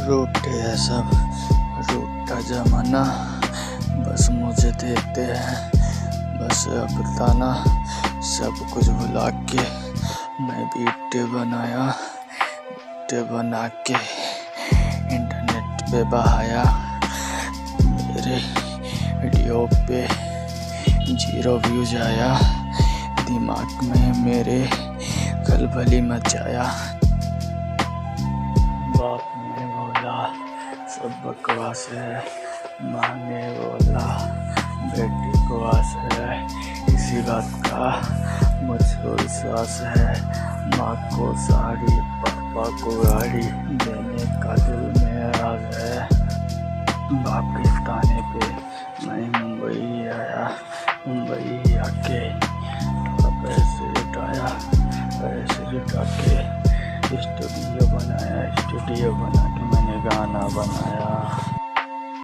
रूठे है सब, रूठा जमाना, बस मुझे देते हैं बस अब ताना। सब कुछ भुला के मैं बीटे बनाया, बीटे बना के इंटरनेट पे बहाया। मेरे वीडियो पे 0 व्यूज आया, दिमाग में मेरे खलबली मचाया। बाप ने बोला सब बकवास है, माँ ने बोला बेटी को आस है। इसी बात का मुझको विश्वास है, माँ को साड़ी पापा को गाड़ी देने का दिल में राज है। बाप के ताने पे मैं मुंबई आया, मुंबई आके थोड़ा पैसे जुटाया, पैसे जुटा के स्टूडियो बनाया, स्टूडियो बना के मैंने गाना बनाया।